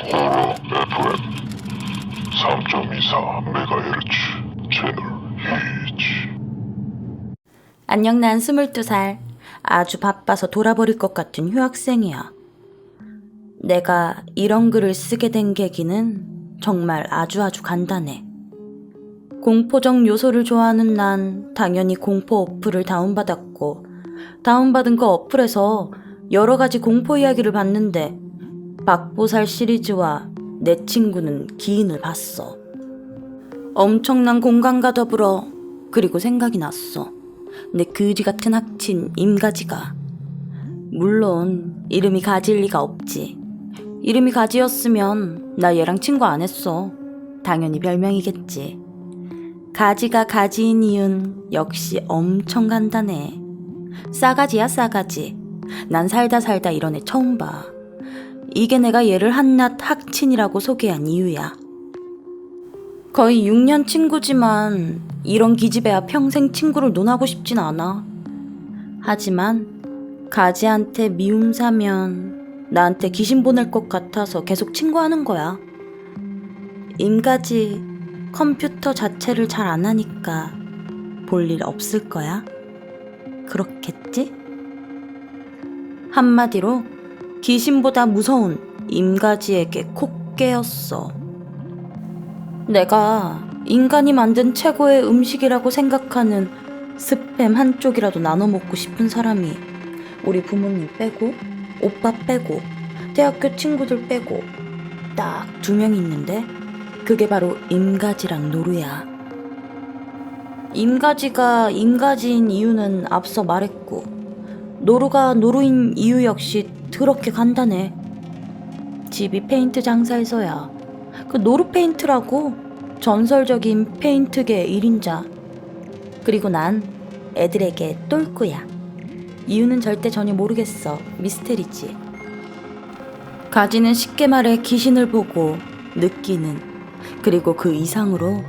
호러 FM 3.24MHz 채널 H. 안녕, 난 22살. 아주 바빠서 돌아버릴 것 같은 휴학생이야. 내가 이런 글을 쓰게 된 계기는 정말 아주 간단해. 공포적 요소를 좋아하는 난 당연히 공포 어플을 다운받았고, 다운받은 그 어플에서 여러 가지 공포 이야기를 봤는데 박보살 시리즈와 내 친구는 기인을 봤어. 엄청난 공감과 더불어 그리고 생각이 났어. 내 그지 같은 학친 임가지가. 물론 이름이 가지일 리가 없지. 이름이 가지였으면 나 얘랑 친구 안 했어. 당연히 별명이겠지. 가지가 가지인 이유는 역시 엄청 간단해. 싸가지야, 싸가지. 난 살다 이런 애 처음 봐. 이게 내가 얘를 한낱 학친이라고 소개한 이유야. 거의 6년 친구지만 이런 기집애야 평생 친구를 논하고 싶진 않아. 하지만 가지한테 미움 사면 나한테 귀신 보낼 것 같아서 계속 친구하는 거야. 임가지 컴퓨터 자체를 잘 안 하니까 볼 일 없을 거야. 그렇겠지? 한마디로 귀신보다 무서운 임가지에게 콕 깨었어. 내가 인간이 만든 최고의 음식이라고 생각하는 스팸 한쪽이라도 나눠 먹고 싶은 사람이 우리 부모님 빼고 오빠 빼고 대학교 친구들 빼고 딱 2명 있는데 그게 바로 임가지랑 노루야. 임가지가 임가지인 이유는 앞서 말했고, 노루가 노루인 이유 역시 더럽게 간단해. 집이 페인트 장사에서야. 그 노루 페인트라고 전설적인 페인트계 1인자. 그리고 난 애들에게 똘꾸야. 이유는 절대 전혀 모르겠어. 미스테리지. 가지는 쉽게 말해 귀신을 보고 느끼는, 그리고 그 이상으로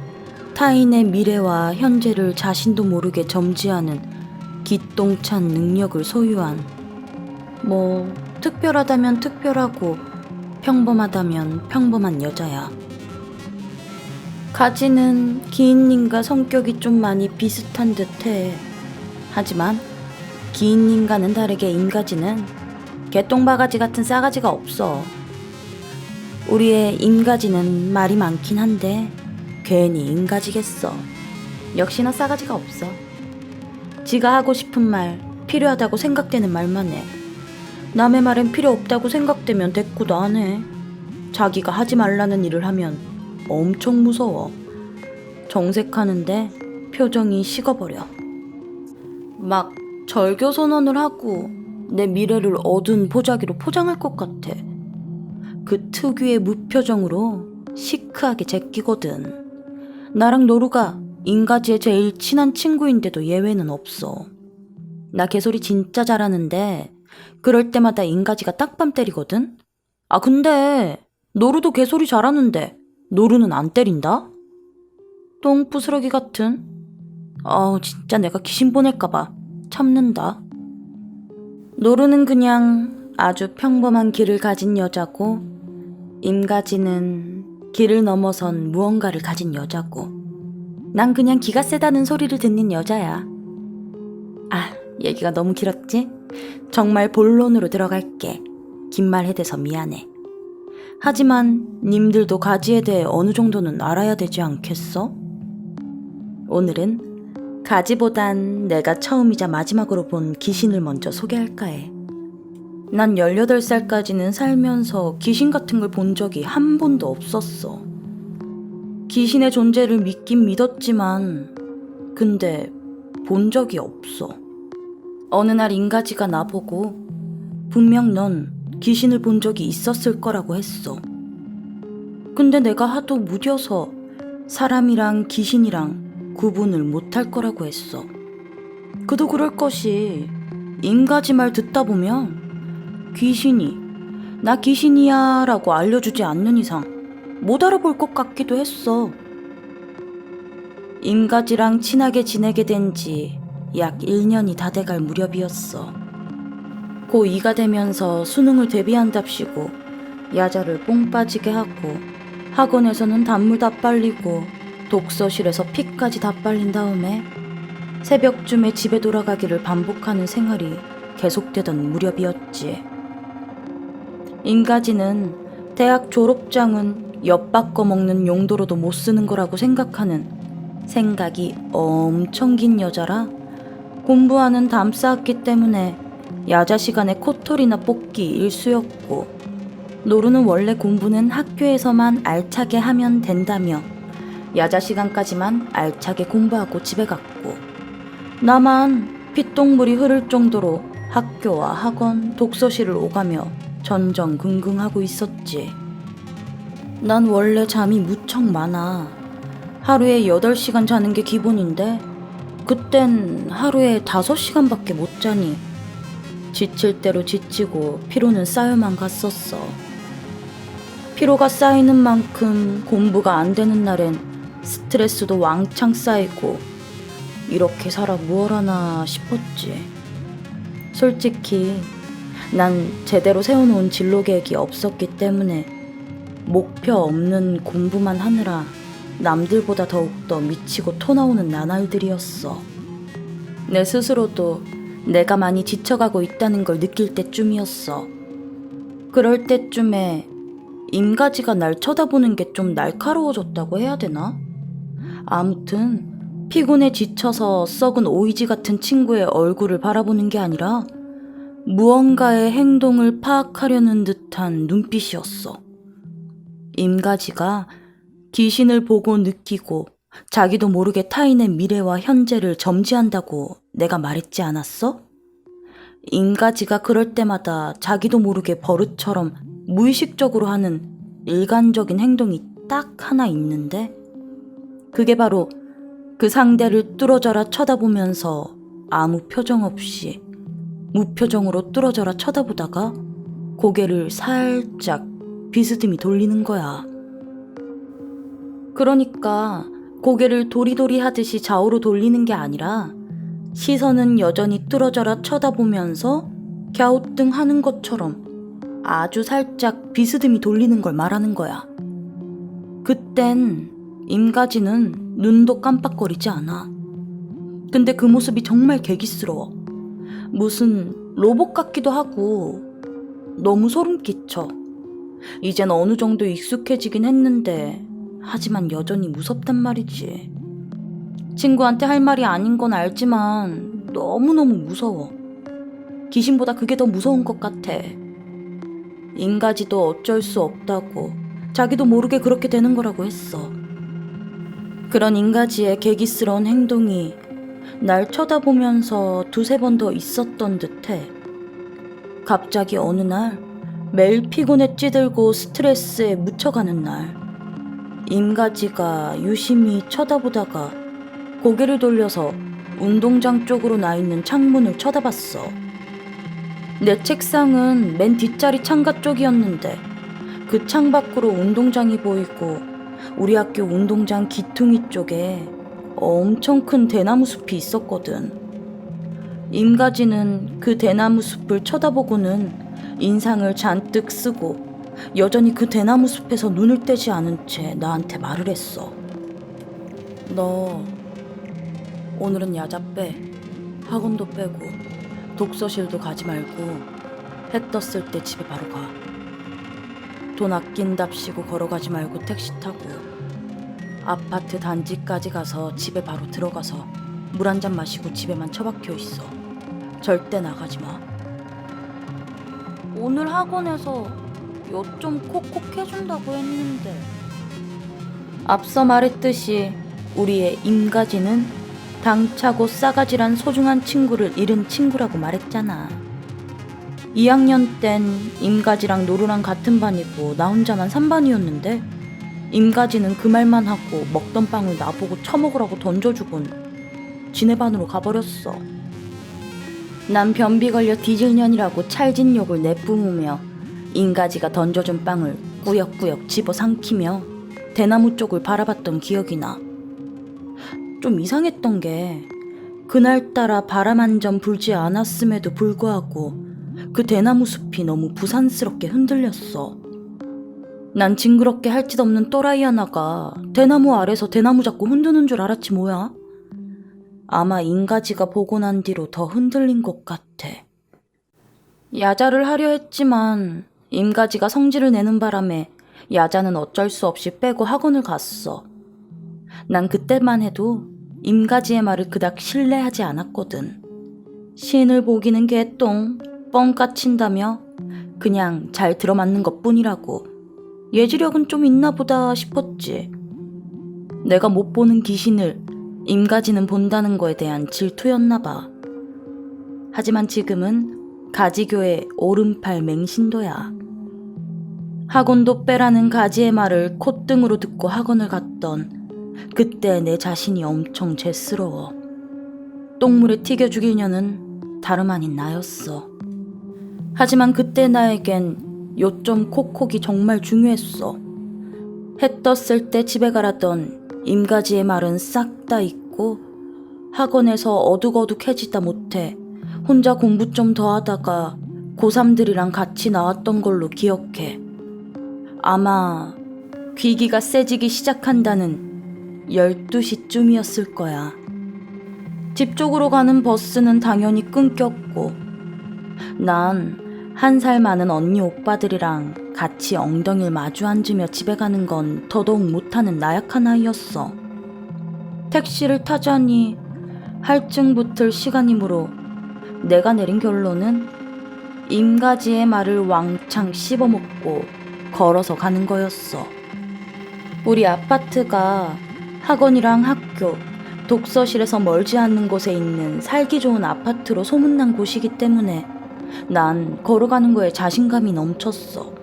타인의 미래와 현재를 자신도 모르게 점지하는 기똥찬 능력을 소유한, 특별하다면 특별하고 평범하다면 평범한 여자야. 가지는 기인님과 성격이 좀 많이 비슷한 듯해. 하지만 기인님과는 다르게 임가지는 개똥바가지 같은 싸가지가 없어. 우리의 임가지는 말이 많긴 한데 괜히 임가지겠어. 역시나 싸가지가 없어. 지가 하고 싶은 말, 필요하다고 생각되는 말만 해. 남의 말엔 필요 없다고 생각되면 대꾸도 안 해. 자기가 하지 말라는 일을 하면 엄청 무서워. 정색하는데 표정이 식어버려. 막 절교 선언을 하고 내 미래를 어두운 보자기로 포장할 것 같아. 그 특유의 무표정으로 시크하게 제끼거든. 나랑 노루가 임가지의 제일 친한 친구인데도 예외는 없어. 나 개소리 진짜 잘하는데 그럴 때마다 임가지가 딱밤 때리거든? 근데 노루도 개소리 잘하는데 노루는 안 때린다? 똥부스러기 같은? 진짜 내가 귀신 보낼까봐 참는다. 노루는 그냥 아주 평범한 길을 가진 여자고, 임가지는 길을 넘어선 무언가를 가진 여자고, 난 그냥 기가 세다는 소리를 듣는 여자야. 얘기가 너무 길었지? 정말 본론으로 들어갈게. 긴 말 해대서 미안해. 하지만 님들도 가지에 대해 어느 정도는 알아야 되지 않겠어? 오늘은 가지보단 내가 처음이자 마지막으로 본 귀신을 먼저 소개할까 해. 난 18살까지는 살면서 귀신 같은 걸 본 적이 한 번도 없었어. 귀신의 존재를 믿긴 믿었지만 근데 본 적이 없어. 어느 날 임가지가 나보고 분명 넌 귀신을 본 적이 있었을 거라고 했어. 근데 내가 하도 무뎌서 사람이랑 귀신이랑 구분을 못할 거라고 했어. 그도 그럴 것이 임가지 말 듣다 보면 귀신이 나 귀신이야 라고 알려주지 않는 이상 못 알아볼 것 같기도 했어. 임가지랑 친하게 지내게 된 지 약 1년이 다 돼갈 무렵이었어. 고2가 되면서 수능을 대비한답시고 야자를 뽕 빠지게 하고 학원에서는 단물 다 빨리고 독서실에서 피까지 다 빨린 다음에 새벽쯤에 집에 돌아가기를 반복하는 생활이 계속되던 무렵이었지. 인가지는 대학 졸업장은 엿바꿔 먹는 용도로도 못 쓰는 거라고 생각하는 생각이 엄청 긴 여자라 공부하는 담 쌓았기 때문에 야자 시간에 코털이나 뽑기 일수였고, 노루는 원래 공부는 학교에서만 알차게 하면 된다며 야자 시간까지만 알차게 공부하고 집에 갔고, 나만 핏똥물이 흐를 정도로 학교와 학원, 독서실을 오가며 전전긍긍하고 있었지. 난 원래 잠이 무척 많아. 하루에 8시간 자는 게 기본인데 그땐 하루에 5시간밖에 못 자니 지칠 대로 지치고 피로는 쌓여만 갔었어. 피로가 쌓이는 만큼 공부가 안 되는 날엔 스트레스도 왕창 쌓이고 이렇게 살아 무얼 하나 싶었지. 솔직히 난 제대로 세워놓은 진로 계획이 없었기 때문에 목표 없는 공부만 하느라 남들보다 더욱더 미치고 토 나오는 나날들이었어. 내 스스로도 내가 많이 지쳐가고 있다는 걸 느낄 때쯤이었어. 그럴 때쯤에 임가지가 날 쳐다보는 게 좀 날카로워졌다고 해야 되나? 아무튼 피곤해 지쳐서 썩은 오이지 같은 친구의 얼굴을 바라보는 게 아니라 무언가의 행동을 파악하려는 듯한 눈빛이었어. 임가지가 귀신을 보고 느끼고 자기도 모르게 타인의 미래와 현재를 점지한다고 내가 말했지 않았어? 임가지가 그럴 때마다 자기도 모르게 버릇처럼 무의식적으로 하는 일관적인 행동이 딱 하나 있는데, 그게 바로 그 상대를 뚫어져라 쳐다보면서 아무 표정 없이 무표정으로 뚫어져라 쳐다보다가 고개를 살짝 비스듬히 돌리는 거야. 그러니까 고개를 도리도리 하듯이 좌우로 돌리는 게 아니라 시선은 여전히 뚫어져라 쳐다보면서 갸우뚱하는 것처럼 아주 살짝 비스듬히 돌리는 걸 말하는 거야. 그땐 임가지는 눈도 깜빡거리지 않아. 근데 그 모습이 정말 개기스러워. 무슨 로봇 같기도 하고 너무 소름 끼쳐. 이젠 어느 정도 익숙해지긴 했는데 하지만 여전히 무섭단 말이지. 친구한테 할 말이 아닌 건 알지만 너무너무 무서워. 귀신보다 그게 더 무서운 것 같아. 인가지도 어쩔 수 없다고 자기도 모르게 그렇게 되는 거라고 했어. 그런 인가지의 개기스러운 행동이 날 쳐다보면서 2-3번 더 있었던 듯해. 갑자기 어느 날 매일 피곤에 찌들고 스트레스에 묻혀가는 날, 임가지가 유심히 쳐다보다가 고개를 돌려서 운동장 쪽으로 나 있는 창문을 쳐다봤어. 내 책상은 맨 뒷자리 창가 쪽이었는데 그 창밖으로 운동장이 보이고 우리 학교 운동장 기퉁이 쪽에 엄청 큰 대나무 숲이 있었거든. 임가지는 그 대나무 숲을 쳐다보고는 인상을 잔뜩 쓰고 여전히 그 대나무 숲에서 눈을 떼지 않은 채 나한테 말을 했어. 너 오늘은 야자 빼. 학원도 빼고 독서실도 가지 말고 해 떴을 때 집에 바로 가. 돈 아낀답시고 걸어가지 말고 택시 타고 아파트 단지까지 가서 집에 바로 들어가서 물 한 잔 마시고 집에만 처박혀 있어. 절대 나가지 마. 오늘 학원에서 요 좀 콕콕 해준다고 했는데. 앞서 말했듯이 우리의 임가지는 당차고 싸가지란 소중한 친구를 잃은 친구라고 말했잖아. 2학년 땐 임가지랑 노루랑 같은 반이고 나 혼자만 3반이었는데 임가지는 그 말만 하고 먹던 빵을 나보고 처먹으라고 던져주곤 지네 반으로 가버렸어. 난 변비 걸려 뒤질 년이라고 찰진 욕을 내뿜으며 임가지가 던져준 빵을 꾸역꾸역 집어삼키며 대나무 쪽을 바라봤던 기억이 나. 좀 이상했던 게 그날따라 바람 한 점 불지 않았음에도 불구하고 그 대나무 숲이 너무 부산스럽게 흔들렸어. 난 징그럽게 할 짓 없는 또라이 하나가 대나무 아래서 대나무 잡고 흔드는 줄 알았지 뭐야. 아마 인가지가 보고 난 뒤로 더 흔들린 것 같아. 야자를 하려 했지만 임가지가 성질을 내는 바람에 야자는 어쩔 수 없이 빼고 학원을 갔어. 난 그때만 해도 임가지의 말을 그닥 신뢰하지 않았거든. 신을 보기는 개똥, 뻥 까친다며 그냥 잘 들어맞는 것뿐이라고. 예지력은 좀 있나 보다 싶었지. 내가 못 보는 귀신을 임가지는 본다는 거에 대한 질투였나 봐. 하지만 지금은 가지교의 오른팔 맹신도야. 학원도 빼라는 가지의 말을 콧등으로 듣고 학원을 갔던 그때 내 자신이 엄청 죄스러워. 똥물에 튀겨 죽일 년은 다름 아닌 나였어. 하지만 그때 나에겐 요점 콕콕이 정말 중요했어. 해 떴을 때 집에 가라던 임가지의 말은 싹 다 잊고 학원에서 어둑어둑해지다 못해 혼자 공부 좀 더 하다가 고3들이랑 같이 나왔던 걸로 기억해. 아마 귀기가 세지기 시작한다는 12시쯤이었을 거야. 집 쪽으로 가는 버스는 당연히 끊겼고 난 1살 많은 언니 오빠들이랑 같이 엉덩이를 마주 앉으며 집에 가는 건 더더욱 못하는 나약한 아이였어. 택시를 타자니 할증 붙을 시간이므로 내가 내린 결론은 임가지의 말을 왕창 씹어먹고 걸어서 가는 거였어. 우리 아파트가 학원이랑 학교, 독서실에서 멀지 않는 곳에 있는 살기 좋은 아파트로 소문난 곳이기 때문에 난 걸어가는 거에 자신감이 넘쳤어.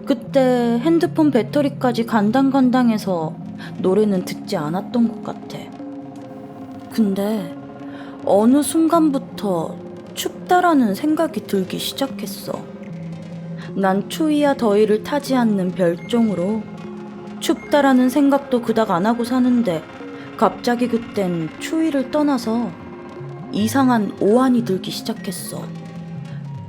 그때 핸드폰 배터리까지 간당간당해서 노래는 듣지 않았던 것 같아. 근데 어느 순간부터 춥다라는 생각이 들기 시작했어. 난 추위야 더위를 타지 않는 별종으로 춥다라는 생각도 그닥 안 하고 사는데 갑자기 그땐 추위를 떠나서 이상한 오한이 들기 시작했어.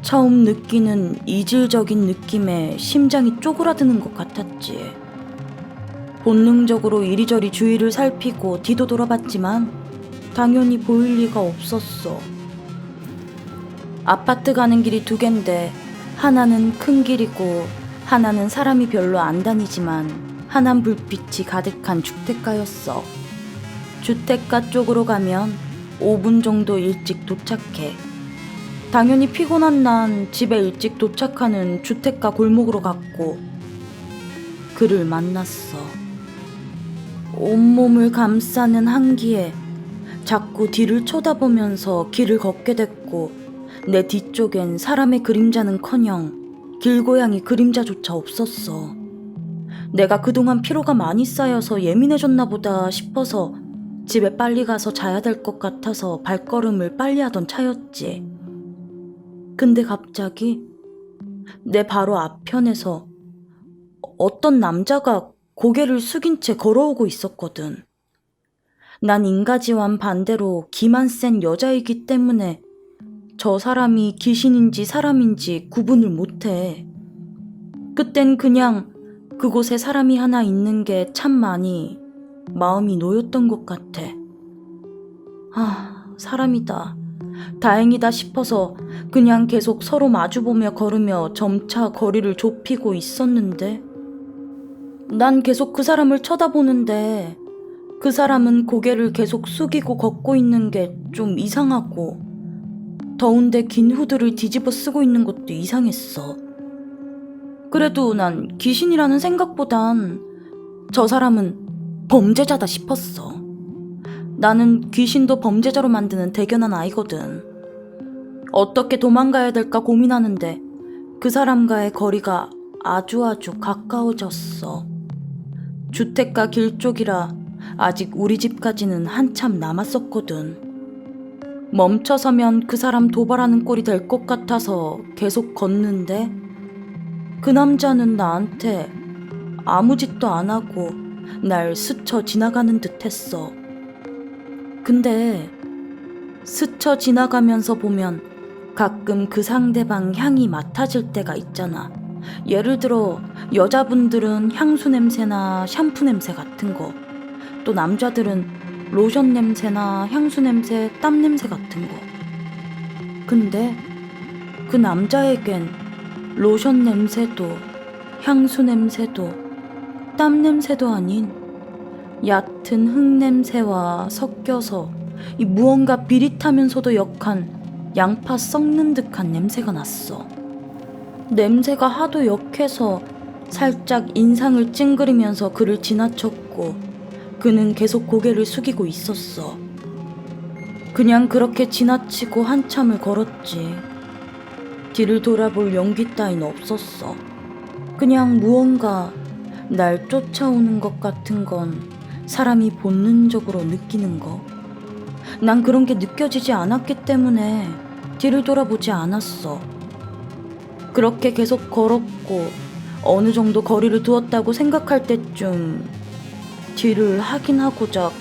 처음 느끼는 이질적인 느낌에 심장이 쪼그라드는 것 같았지. 본능적으로 이리저리 주위를 살피고 뒤도 돌아봤지만 당연히 보일 리가 없었어. 아파트 가는 길이 2갠데 하나는 큰 길이고 하나는 사람이 별로 안 다니지만 환한 불빛이 가득한 주택가였어. 주택가 쪽으로 가면 5분 정도 일찍 도착해. 당연히 피곤한 난 집에 일찍 도착하는 주택가 골목으로 갔고 그를 만났어. 온몸을 감싸는 한기에 자꾸 뒤를 쳐다보면서 길을 걷게 됐고 내 뒤쪽엔 사람의 그림자는커녕 길고양이 그림자조차 없었어. 내가 그동안 피로가 많이 쌓여서 예민해졌나 보다 싶어서 집에 빨리 가서 자야 될 것 같아서 발걸음을 빨리 하던 차였지. 근데 갑자기 내 바로 앞편에서 어떤 남자가 고개를 숙인 채 걸어오고 있었거든. 난 인가지와는 반대로 기만 센 여자이기 때문에 저 사람이 귀신인지 사람인지 구분을 못해. 그땐 그냥 그곳에 사람이 하나 있는 게 참 많이 마음이 놓였던 것 같아. 사람이다. 다행이다 싶어서 그냥 계속 서로 마주보며 걸으며 점차 거리를 좁히고 있었는데 난 계속 그 사람을 쳐다보는데 그 사람은 고개를 계속 숙이고 걷고 있는 게 좀 이상하고 더운데 긴 후드를 뒤집어 쓰고 있는 것도 이상했어. 그래도 난 귀신이라는 생각보단 저 사람은 범죄자다 싶었어. 나는 귀신도 범죄자로 만드는 대견한 아이거든. 어떻게 도망가야 될까 고민하는데 그 사람과의 거리가 아주 가까워졌어. 주택가 길 쪽이라 아직 우리 집까지는 한참 남았었거든. 멈춰서면 그 사람 도발하는 꼴이 될 것 같아서 계속 걷는데 그 남자는 나한테 아무 짓도 안 하고 날 스쳐 지나가는 듯 했어. 근데 스쳐 지나가면서 보면 가끔 그 상대방 향이 맡아질 때가 있잖아. 예를 들어 여자분들은 향수 냄새나 샴푸 냄새 같은 거, 또 남자들은 로션 냄새나 향수 냄새, 땀 냄새 같은 거. 근데 그 남자에겐 로션 냄새도 향수 냄새도 땀 냄새도 아닌 얕은 흙 냄새와 섞여서 이 무언가 비릿하면서도 역한 양파 썩는 듯한 냄새가 났어. 냄새가 하도 역해서 살짝 인상을 찡그리면서 그를 지나쳤고 그는 계속 고개를 숙이고 있었어. 그냥 그렇게 지나치고 한참을 걸었지. 뒤를 돌아볼 용기 따윈 없었어. 그냥 무언가 날 쫓아오는 것 같은 건 사람이 본능적으로 느끼는 거. 난 그런 게 느껴지지 않았기 때문에 뒤를 돌아보지 않았어. 그렇게 계속 걸었고 어느 정도 거리를 두었다고 생각할 때쯤 뒤를 확인하고자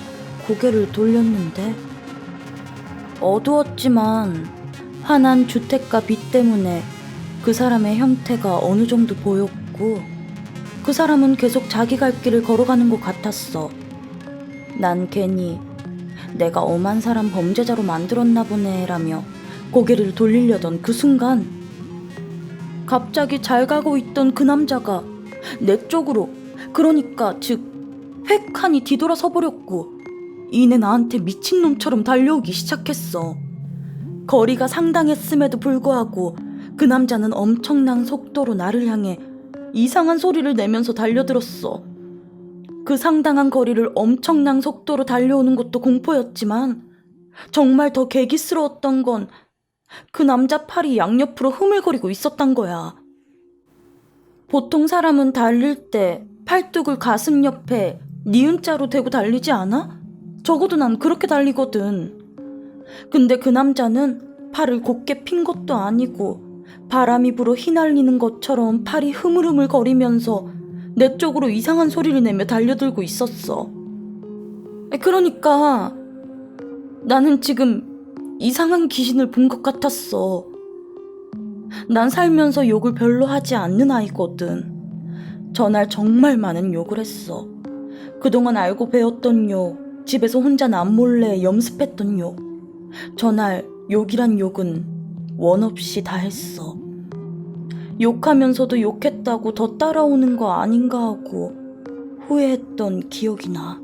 고개를 돌렸는데 어두웠지만 환한 주택가 빛 때문에 그 사람의 형태가 어느 정도 보였고 그 사람은 계속 자기 갈 길을 걸어가는 것 같았어. 난 괜히 내가 엄한 사람 범죄자로 만들었나 보네 라며 고개를 돌리려던 그 순간 갑자기 잘 가고 있던 그 남자가 내 쪽으로, 그러니까 즉 획하니 뒤돌아서 버렸고 이내 나한테 미친놈처럼 달려오기 시작했어. 거리가 상당했음에도 불구하고 그 남자는 엄청난 속도로 나를 향해 이상한 소리를 내면서 달려들었어. 그 상당한 거리를 엄청난 속도로 달려오는 것도 공포였지만 정말 더 개기스러웠던 건 그 남자 팔이 양옆으로 흐물거리고 있었단 거야. 보통 사람은 달릴 때 팔뚝을 가슴 옆에 니은자로 대고 달리지 않아? 적어도 난 그렇게 달리거든. 근데 그 남자는 팔을 곧게 핀 것도 아니고 바람이 불어 휘날리는 것처럼 팔이 흐물흐물 거리면서 내 쪽으로 이상한 소리를 내며 달려들고 있었어. 그러니까 나는 지금 이상한 귀신을 본 것 같았어. 난 살면서 욕을 별로 하지 않는 아이거든. 전날 정말 많은 욕을 했어. 그동안 알고 배웠던 욕, 집에서 혼자 남몰래 염습했던 욕. 전날 욕이란 욕은 원 없이 다 했어. 욕하면서도 욕했다고 더 따라오는 거 아닌가 하고 후회했던 기억이 나.